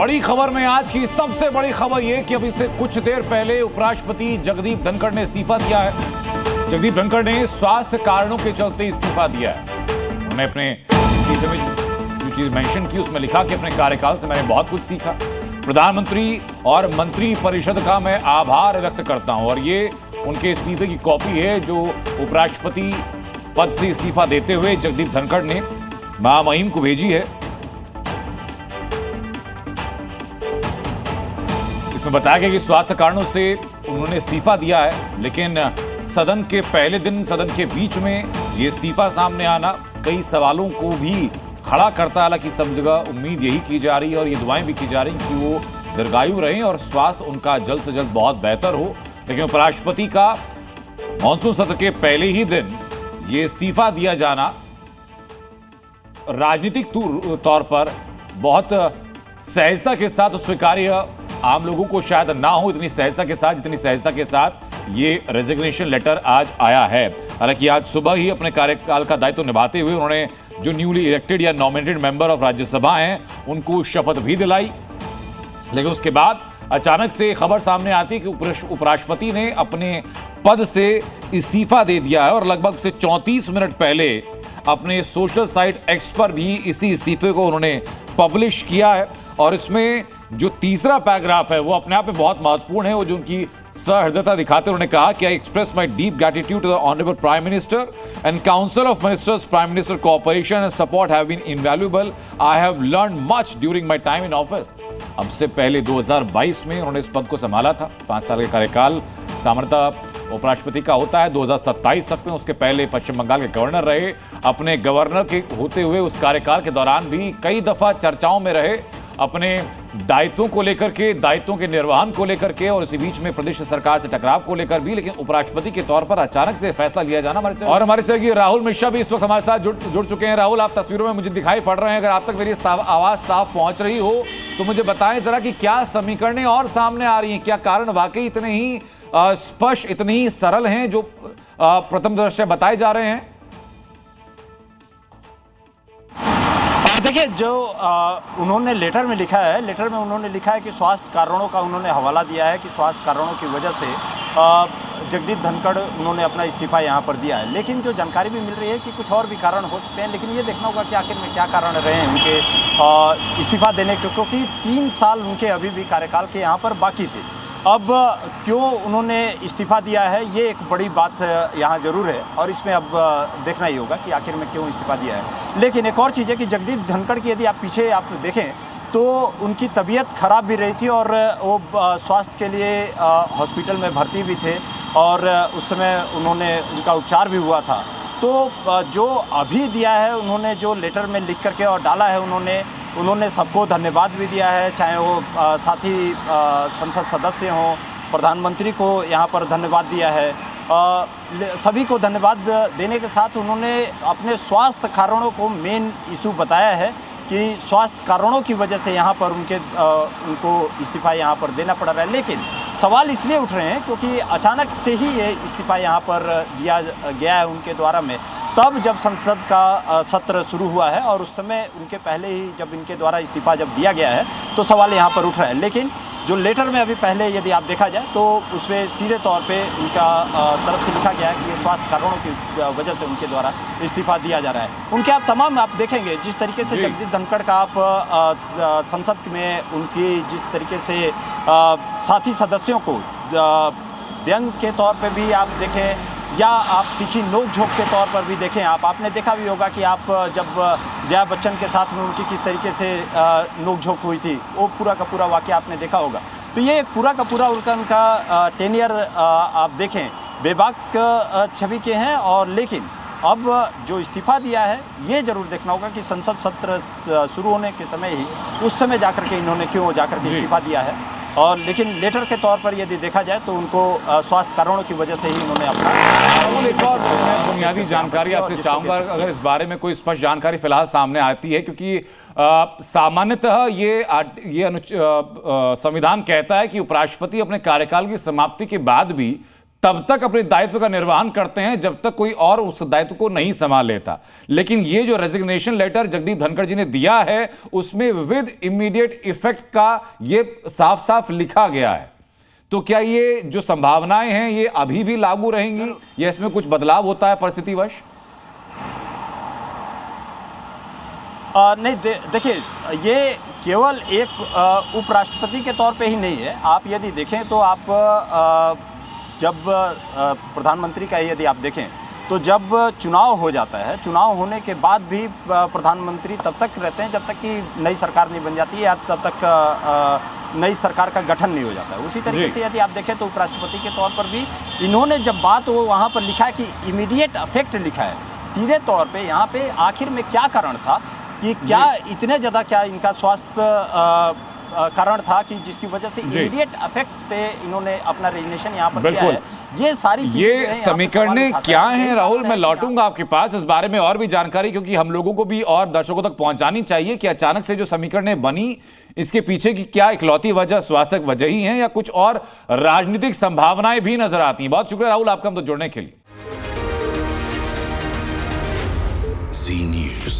बड़ी खबर में आज की सबसे बड़ी खबर यह कि अभी से कुछ देर पहले उपराष्ट्रपति जगदीप धनखड़ ने इस्तीफा दिया है। जगदीप धनखड़ ने स्वास्थ्य कारणों के चलते इस्तीफा दिया है। उन्होंने अपने इस्तीफे में जो चीज मेंशन की उसमें लिखा कि अपने कार्यकाल से मैंने बहुत कुछ सीखा। प्रधानमंत्री और मंत्री परिषद का मैं आभार व्यक्त करता हूं। और ये उनके इस्तीफे की कॉपी है जो उपराष्ट्रपति पद से इस्तीफा देते हुए जगदीप धनखड़ ने महामहिम को भेजी है। इसमें बताया गया कि स्वास्थ्य कारणों से उन्होंने इस्तीफा दिया है, लेकिन सदन के पहले दिन सदन के बीच में ये इस्तीफा सामने आना कई सवालों को भी खड़ा करता है। हालांकि सब जगह उम्मीद यही की जा रही है और ये दुआएं भी की जा रही कि वो दीर्घायु रहें और स्वास्थ्य उनका जल्द से जल्द बहुत बेहतर हो। लेकिन उपराष्ट्रपति का मानसून सत्र के पहले ही दिन ये इस्तीफा दिया जाना राजनीतिक तौर पर बहुत सहजता के साथ स्वीकार्य आम लोगों को शायद ना हो, इतनी सहजता के साथ जितनी सहजता के साथ ये रेजिग्नेशन लेटर आज आया है। हालांकि आज सुबह ही अपने कार्यकाल का दायित्व निभाते हुए उन्होंने जो न्यूली इलेक्टेड या नॉमिनेटेड मेंबर ऑफ राज्यसभा हैं उनको शपथ भी दिलाई। लेकिन उसके बाद अचानक से खबर सामने आती है कि उपराष्ट्रपति ने अपने पद से इस्तीफा दे दिया है और लगभग से 34 मिनट पहले अपने सोशल साइट एक्स पर भी इसी इस्तीफे को उन्होंने पब्लिश किया है। और इसमें जो तीसरा पैराग्राफ है वो अपने आप में बहुत महत्वपूर्ण है। वो जो उनकी सहृदयता दिखाते उन्होंने कहा कि I express my deep gratitude to the honourable prime minister and council of ministers, prime minister cooperation and support have been invaluable. I have learn much during my time in office. अब से पहले 2022 में उन्होंने इस पद को संभाला था। 5 साल का कार्यकाल सामान्यतः उपराष्ट्रपति का होता है 2027 तक में। उसके पहले पश्चिम बंगाल के गवर्नर रहे। अपने गवर्नर के होते हुए उस कार्यकाल के दौरान भी कई दफा चर्चाओं में रहे अपने दायित्वों को लेकर के, दायित्वों के निर्वहन को लेकर के और इसी बीच में प्रदेश सरकार से टकराव को लेकर भी। लेकिन उपराष्ट्रपति के तौर पर अचानक से फैसला लिया जाना हमारे सहयोगी राहुल मिश्रा भी इस वक्त हमारे साथ जुड़ चुके हैं। राहुल, आप तस्वीरों में मुझे दिखाई पड़ रहे हैं। अगर आप तक मेरी आवाज साफ पहुंच रही हो तो मुझे बताएं जरा कि क्या समीकरणें और सामने आ रही हैं, क्या कारण वाकई इतने ही स्पष्ट, इतने ही सरल हैं जो प्रथम दृष्टया बताए जा रहे हैं? देखिए, जो उन्होंने लेटर में लिखा है, लेटर में उन्होंने लिखा है कि स्वास्थ्य कारणों का उन्होंने हवाला दिया है कि स्वास्थ्य कारणों की वजह से जगदीप धनखड़ उन्होंने अपना इस्तीफा यहाँ पर दिया है। लेकिन जो जानकारी भी मिल रही है कि कुछ और भी कारण हो सकते हैं, लेकिन ये देखना होगा कि आखिर में क्या कारण रहे हैं उनके इस्तीफा देने के, क्योंकि 3 साल उनके अभी भी कार्यकाल के यहाँ पर बाकी थे। अब क्यों उन्होंने इस्तीफा दिया है ये एक बड़ी बात यहाँ जरूर है और इसमें अब देखना ही होगा कि आखिर में क्यों इस्तीफा दिया है। लेकिन एक और चीज़ है कि जगदीप धनखड़ की यदि आप पीछे आप देखें तो उनकी तबीयत खराब भी रही थी और वो स्वास्थ्य के लिए हॉस्पिटल में भर्ती भी थे और उस समय उन्होंने उनका उपचार भी हुआ था। तो जो अभी दिया है उन्होंने, जो लेटर में लिख करके और डाला है उन्होंने सबको धन्यवाद भी दिया है, चाहे वो साथी संसद सदस्य हों, प्रधानमंत्री को यहाँ पर धन्यवाद दिया है। सभी को धन्यवाद देने के साथ उन्होंने अपने स्वास्थ्य कारणों को मेन इशू बताया है कि स्वास्थ्य कारणों की वजह से यहाँ पर उनको इस्तीफा यहाँ पर देना पड़ रहा है। लेकिन सवाल इसलिए उठ रहे हैं क्योंकि अचानक से ही ये इस्तीफा यहाँ पर दिया गया है उनके द्वारा में, तब जब संसद का सत्र शुरू हुआ है और उस समय उनके पहले ही जब इनके द्वारा इस्तीफा जब दिया गया है तो सवाल यहाँ पर उठ रहा है। लेकिन जो लेटर में अभी पहले यदि आप देखा जाए तो उसमें सीधे तौर पे उनका तरफ से लिखा गया है कि ये स्वास्थ्य कारणों की वजह से उनके द्वारा इस्तीफा दिया जा रहा है। उनके आप तमाम आप देखेंगे जिस तरीके से जगदीप धनखड़ का आप संसद में उनकी जिस तरीके से साथी सदस्यों को व्यंग के तौर पे भी आप देखें या आप तीखी नोक झोंक के तौर पर भी देखें, आपने देखा भी होगा कि आप जब जया बच्चन के साथ में उनकी किस तरीके से नोक झोंक हुई थी, वो पूरा का पूरा वाक़या आपने देखा होगा। तो ये पूरा का पूरा उनका टेनियर आप देखें बेबाक छवि के हैं। और लेकिन अब जो इस्तीफा दिया है ये ज़रूर देखना होगा कि संसद सत्र शुरू होने के समय ही उस समय जाकर के इन्होंने क्यों जाकर के इस्तीफा दिया है। और लेकिन लेटर के तौर पर यदि देखा जाए तो उनको स्वास्थ्य कारणों की वजह से ही इन्होंने अपना एक और बुनियादी जानकारी आपसे चाहूंगा, अगर इस बारे में कोई स्पष्ट जानकारी फिलहाल सामने आती है, क्योंकि सामान्यतः ये संविधान कहता है कि उपराष्ट्रपति अपने कार्यकाल की समाप्ति के बाद भी तब तक अपने दायित्व का निर्वहन करते हैं जब तक कोई और उस दायित्व को नहीं संभाल लेता। लेकिन ये जो रेजिग्नेशन लेटर जगदीप धनखड़ जी ने दिया है उसमें विद इमीडिएट इफेक्ट का ये साफ साफ लिखा गया है। तो क्या ये जो संभावनाएं हैं ये अभी भी लागू रहेंगी या इसमें कुछ बदलाव होता है परिस्थितिवश? नहीं, देखिए, ये केवल एक उपराष्ट्रपति के तौर पे ही नहीं है। आप यदि देखें तो आप जब प्रधानमंत्री का यदि आप देखें तो जब चुनाव हो जाता है, चुनाव होने के बाद भी प्रधानमंत्री तब तक रहते हैं जब तक कि नई सरकार नहीं बन जाती है या तब तक नई सरकार का गठन नहीं हो जाता है। उसी तरीके से यदि आप देखें तो उपराष्ट्रपति के तौर पर भी इन्होंने जब बात वो वहाँ पर लिखा है कि इमीडिएट अफेक्ट लिखा है, सीधे तौर पे यहाँ पे आखिर में क्या कारण था कि क्या इतने ज़्यादा क्या इनका स्वास्थ्य कारण था कि जिसकी वजह से इमीडिएट अफेक्ट पे इन्होंने अपना रेजिग्नेशन यहाँ पर दिया है। ये सारी ये समीकरणें क्या हैं राहुल? मैं लौटूंगा आपके पास इस बारे में और भी जानकारी, क्योंकि हम लोगों को भी और दर्शकों तक पहुंचानी चाहिए कि अचानक से जो समीकरणें बनी इसके पीछे की क्या इकलौती वजह स्वास्थ्य वजह ही है या कुछ और राजनीतिक संभावनाएं भी नजर आती हैं। बहुत शुक्रिया राहुल आपका हम तो जुड़ने के लिए। जी न्यूज़।